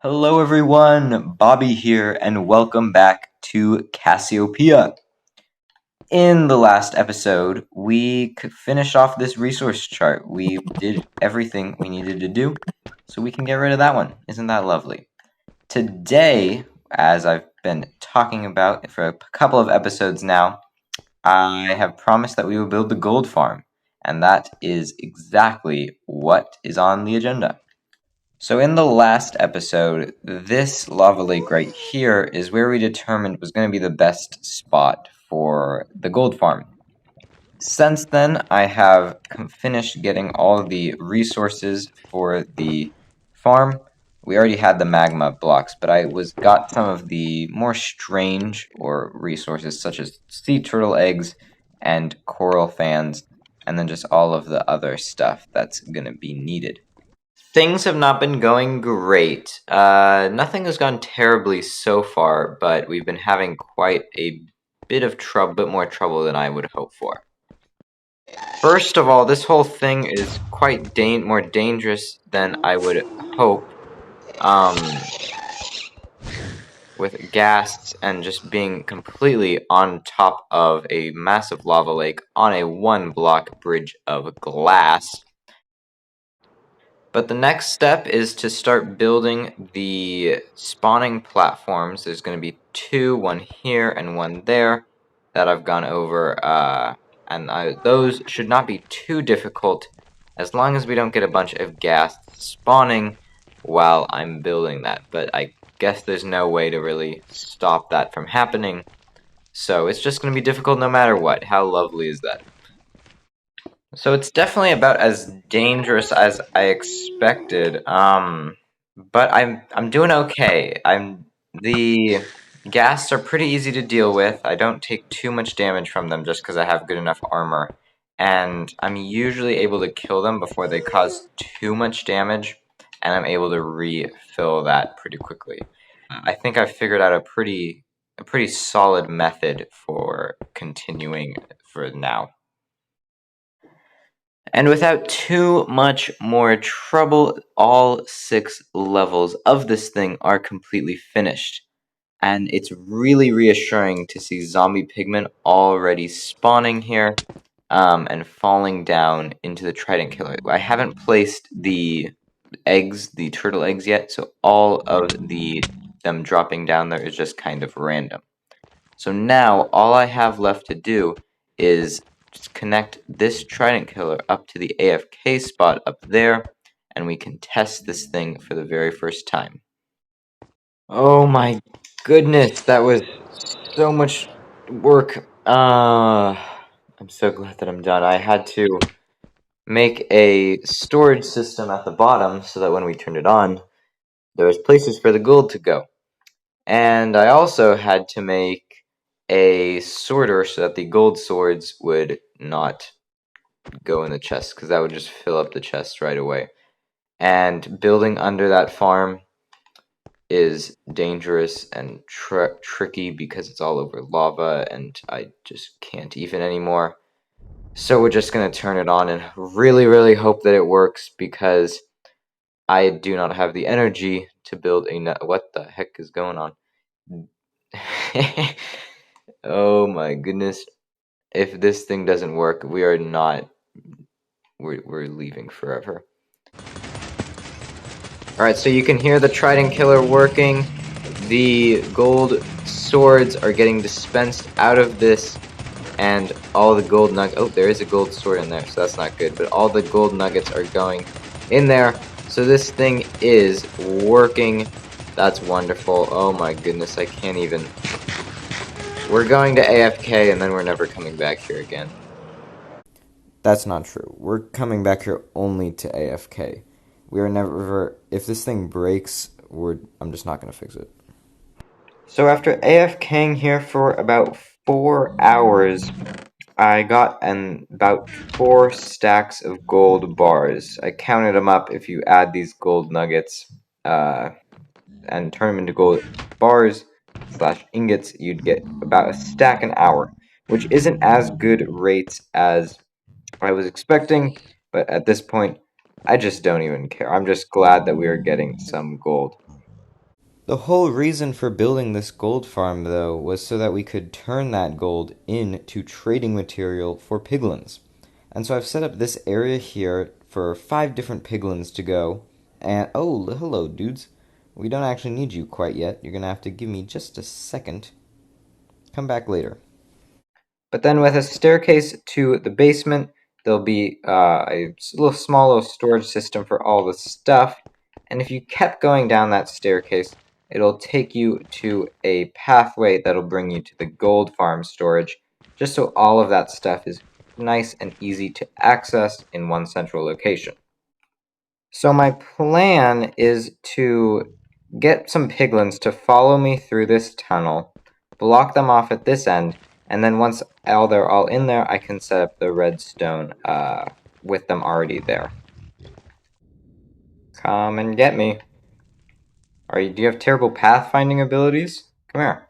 Hello everyone, Bobby here, and welcome back to Cassiopeia. In the last episode, we finished off this resource chart. We did everything we needed to do, so we can get rid of that one. Isn't that lovely? Today, as I've been talking about for a couple of episodes now, I have promised that we will build the gold farm, and that is exactly what is on the agenda. So in the last episode, this lava lake right here is where we determined was going to be the best spot for the gold farm. Since then, I have finished getting all of the resources for the farm. We already had the magma blocks, but I got some of the more strange or resources such as sea turtle eggs and coral fans, and then just all of the other stuff that's going to be needed. Things have not been going great. Nothing has gone terribly so far, but we've been having quite a bit more trouble than I would hope for. First of all, this whole thing is quite more dangerous than I would hope. With gas and just being completely on top of a massive lava lake on a one-block bridge of glass. But the next step is to start building the spawning platforms. There's going to be two, one here and one there, that I've gone over, those should not be too difficult as long as we don't get a bunch of gas spawning while I'm building that. But I guess there's no way to really stop that from happening, so it's just going to be difficult no matter what. How lovely is that? So it's definitely about as dangerous as I expected. But I'm doing okay. The ghasts are pretty easy to deal with. I don't take too much damage from them just because I have good enough armor. And I'm usually able to kill them before they cause too much damage, and I'm able to refill that pretty quickly. I think I've figured out a pretty solid method for continuing for now. And without too much more trouble, all 6 levels of this thing are completely finished. And it's really reassuring to see zombie pigmen already spawning here and falling down into the trident killer. I haven't placed the eggs, the turtle eggs yet, so all of them dropping down there is just kind of random. So now all I have left to do is just connect this trident killer up to the AFK spot up there, and we can test this thing for the very first time. Oh my goodness, that was so much work. I'm so glad that I'm done. I had to make a storage system at the bottom so that when we turned it on, there was places for the gold to go. And I also had to make a sorter so that the gold swords would not go in the chest, because that would just fill up the chest right away. And building under that farm is dangerous and tricky because it's all over lava and I just can't even anymore. So we're just going to turn it on and really hope that it works, because I do not have the energy to build what the heck is going on? Oh my goodness. If this thing doesn't work, we're leaving forever. Alright, so you can hear the trident killer working. The gold swords are getting dispensed out of this, and all the gold nuggets... Oh, there is a gold sword in there, so that's not good. But all the gold nuggets are going in there. So this thing is working. That's wonderful. Oh my goodness, I can't even... We're going to AFK, and then we're never coming back here again. That's not true. We're coming back here only to AFK. We are never... If this thing breaks, I'm just not going to fix it. So after AFKing here for about 4 hours, I got about 4 stacks of gold bars. I counted them up. If you add these gold nuggets and turn them into gold bars / ingots, you'd get about a stack an hour, which isn't as good rates as I was expecting, but at this point, I just don't even care. I'm just glad that we are getting some gold. The whole reason for building this gold farm, though, was so that we could turn that gold into trading material for piglins. And so I've set up this area here for 5 different piglins to go. And oh, hello, dudes. We don't actually need you quite yet. You're gonna have to give me just a second. Come back later. But then with a staircase to the basement, there'll be a little storage system for all the stuff. And if you kept going down that staircase, it'll take you to a pathway that'll bring you to the gold farm storage, just so all of that stuff is nice and easy to access in one central location. So my plan is to get some piglins to follow me through this tunnel, block them off at this end, and then once they're all in there, I can set up the redstone with them already there. Come and get me. Do you have terrible pathfinding abilities? Come here.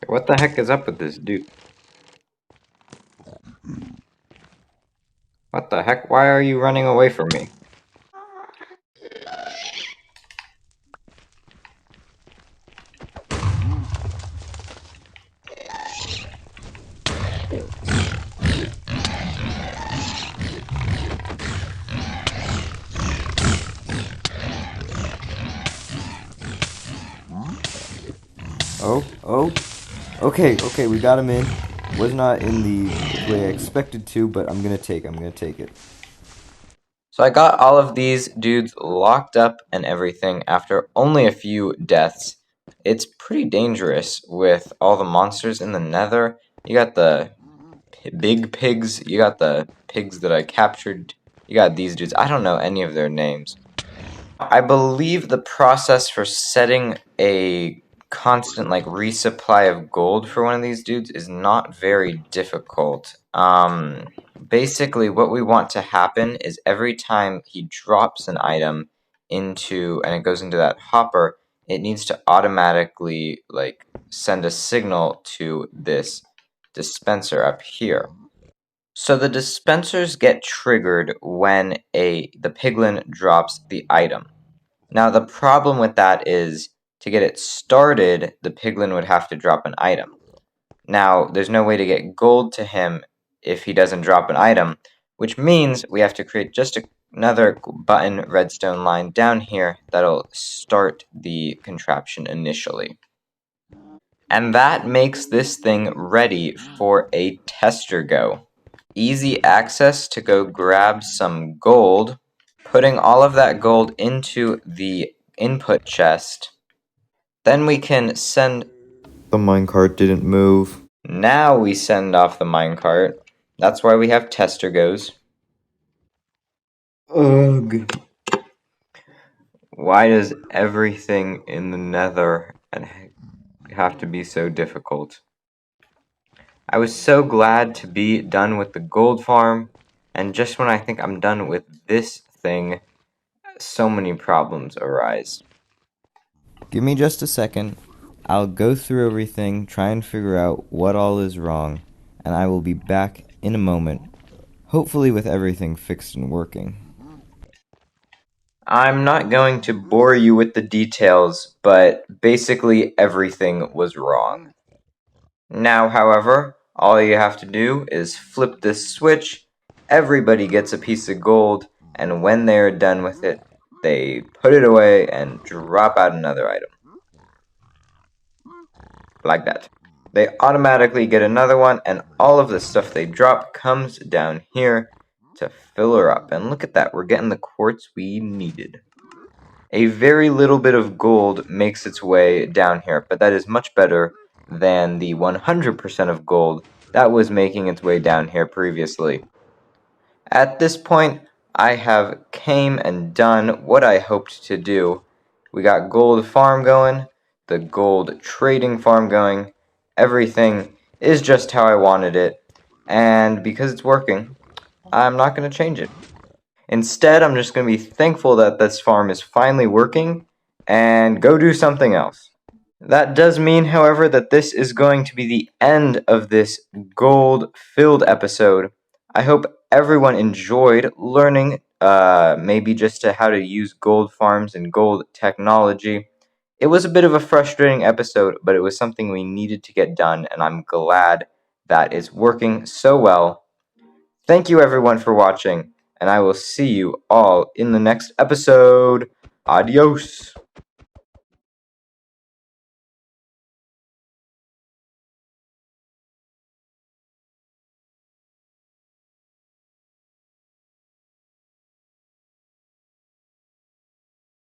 What the heck is up with this dude? What the heck? Why are you running away from me? Oh. Okay, we got him in. Was not in the way I expected to, but I'm gonna take it. So I got all of these dudes locked up and everything after only a few deaths. It's pretty dangerous with all the monsters in the nether. You got the big pigs, you got the pigs that I captured, you got these dudes. I don't know any of their names. I believe the process for setting a constant resupply of gold for one of these dudes is not very difficult. Basically what we want to happen is every time he drops an item and it goes into that hopper, it needs to automatically send a signal to this dispenser up here. So the dispensers get triggered when the piglin drops the item. Now the problem with that is, to get it started, the piglin would have to drop an item. Now, there's no way to get gold to him if he doesn't drop an item, which means we have to create just another button redstone line down here that'll start the contraption initially. And that makes this thing ready for a tester go. Easy access to go grab some gold, putting all of that gold into the input chest. Then we can send... The minecart didn't move. Now we send off the minecart. That's why we have tester goes. Ugh. Why does everything in the nether have to be so difficult? I was so glad to be done with the gold farm, and just when I think I'm done with this thing, so many problems arise. Give me just a second. I'll go through everything, try and figure out what all is wrong, and I will be back in a moment, hopefully with everything fixed and working. I'm not going to bore you with the details, but basically everything was wrong. Now, however, all you have to do is flip this switch, everybody gets a piece of gold, and when they're done with it, they put it away and drop out another item. Like that. They automatically get another one, and all of the stuff they drop comes down here to fill her up. And look at that, we're getting the quartz we needed. A very little bit of gold makes its way down here, but that is much better than the 100% of gold that was making its way down here previously. At this point, I have came and done what I hoped to do. We got gold farm going, the gold trading farm going, everything is just how I wanted it, and because it's working, I'm not going to change it. Instead, I'm just going to be thankful that this farm is finally working and go do something else. That does mean, however, that this is going to be the end of this gold-filled episode. I hope everyone enjoyed learning maybe just to how to use gold farms and gold technology. It was a bit of a frustrating episode, but it was something we needed to get done, and I'm glad that it's working so well. Thank you everyone for watching, and I will see you all in the next episode. Adios!